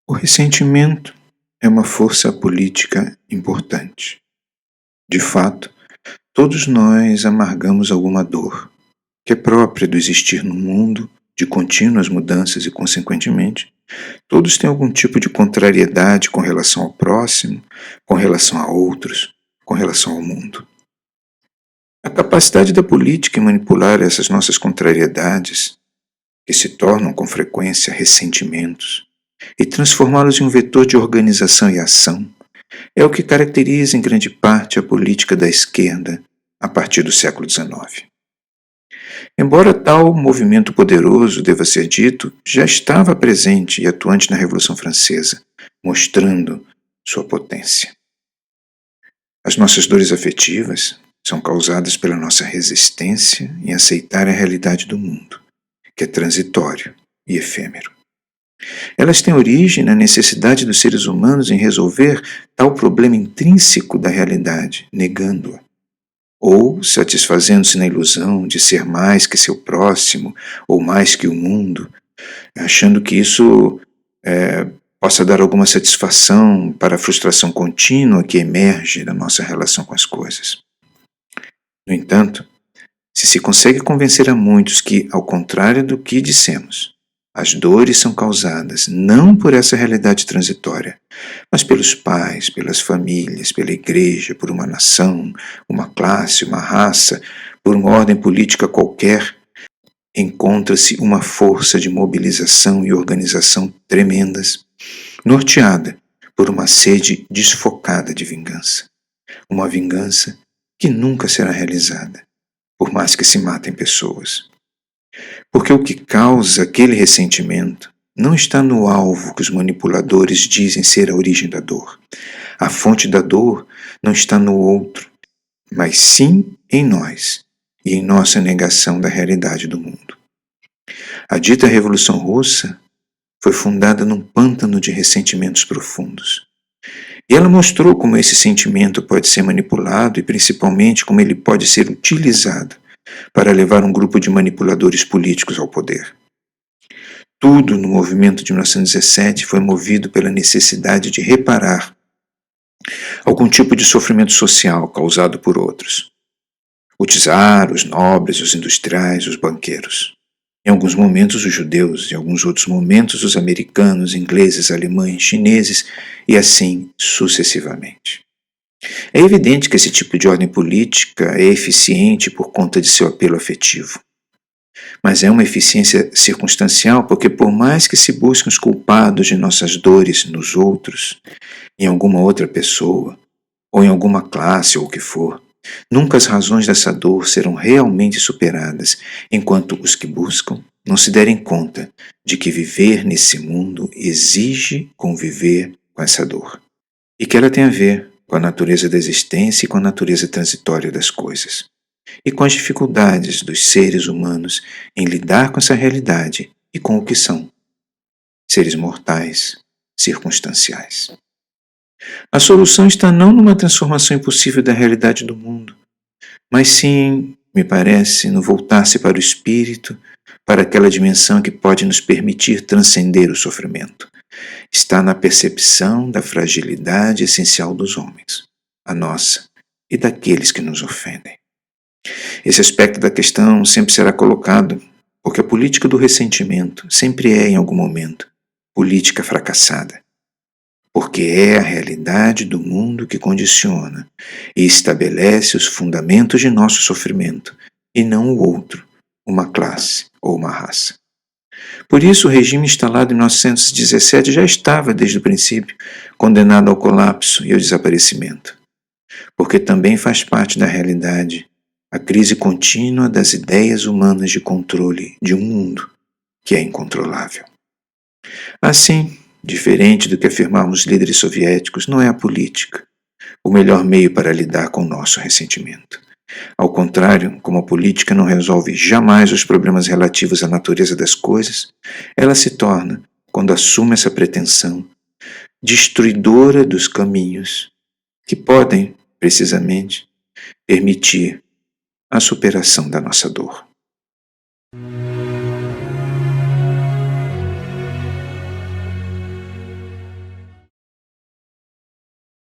O ressentimento é uma força política importante. De fato, todos nós amargamos alguma dor, que é própria do existir no mundo, de contínuas mudanças e, consequentemente, todos têm algum tipo de contrariedade com relação ao próximo, com relação a outros, com relação ao mundo. A capacidade da política em manipular essas nossas contrariedades, que se tornam com frequência ressentimentos, e transformá-los em um vetor de organização e ação, é o que caracteriza em grande parte a política da esquerda a partir do século XIX. Embora tal movimento poderoso, deva ser dito, já estava presente e atuante na Revolução Francesa, mostrando sua potência. As nossas dores afetivas são causadas pela nossa resistência em aceitar a realidade do mundo, que é transitório e efêmero. Elas têm origem na necessidade dos seres humanos em resolver tal problema intrínseco da realidade, negando-a, ou satisfazendo-se na ilusão de ser mais que seu próximo ou mais que o mundo, achando que isso possa dar alguma satisfação para a frustração contínua que emerge da nossa relação com as coisas. No entanto, se consegue convencer a muitos que, ao contrário do que dissemos, as dores são causadas não por essa realidade transitória, mas pelos pais, pelas famílias, pela igreja, por uma nação, uma classe, uma raça, por uma ordem política qualquer, encontra-se uma força de mobilização e organização tremendas, norteada por uma sede desfocada de vingança. Uma vingança que nunca será realizada, por mais que se matem pessoas. Porque o que causa aquele ressentimento não está no alvo que os manipuladores dizem ser a origem da dor. A fonte da dor não está no outro, mas sim em nós e em nossa negação da realidade do mundo. A dita Revolução Russa foi fundada num pântano de ressentimentos profundos. E ela mostrou como esse sentimento pode ser manipulado e principalmente como ele pode ser utilizado para levar um grupo de manipuladores políticos ao poder. Tudo no movimento de 1917 foi movido pela necessidade de reparar algum tipo de sofrimento social causado por outros. O czar, os nobres, os industriais, os banqueiros. Em alguns momentos os judeus, em alguns outros momentos os americanos, ingleses, alemães, chineses e assim sucessivamente. É evidente que esse tipo de ordem política é eficiente por conta de seu apelo afetivo. Mas é uma eficiência circunstancial porque por mais que se busquem os culpados de nossas dores nos outros, em alguma outra pessoa, ou em alguma classe ou o que for, nunca as razões dessa dor serão realmente superadas enquanto os que buscam não se derem conta de que viver nesse mundo exige conviver com essa dor e que ela tem a ver com a natureza da existência e com a natureza transitória das coisas, e com as dificuldades dos seres humanos em lidar com essa realidade e com o que são, seres mortais, circunstanciais. A solução está não numa transformação impossível da realidade do mundo, mas sim, me parece, no voltar-se para o espírito, para aquela dimensão que pode nos permitir transcender o sofrimento. Está na percepção da fragilidade essencial dos homens, a nossa e daqueles que nos ofendem. Esse aspecto da questão sempre será colocado, porque a política do ressentimento sempre é, em algum momento, política fracassada. Porque é a realidade do mundo que condiciona e estabelece os fundamentos de nosso sofrimento, e não o outro, uma classe ou uma raça. Por isso, o regime instalado em 1917 já estava, desde o princípio, condenado ao colapso e ao desaparecimento. Porque também faz parte da realidade a crise contínua das ideias humanas de controle de um mundo que é incontrolável. Assim, diferente do que afirmavam os líderes soviéticos, não é a política o melhor meio para lidar com o nosso ressentimento. Ao contrário, como a política não resolve jamais os problemas relativos à natureza das coisas, ela se torna, quando assume essa pretensão, destruidora dos caminhos que podem, precisamente, permitir a superação da nossa dor.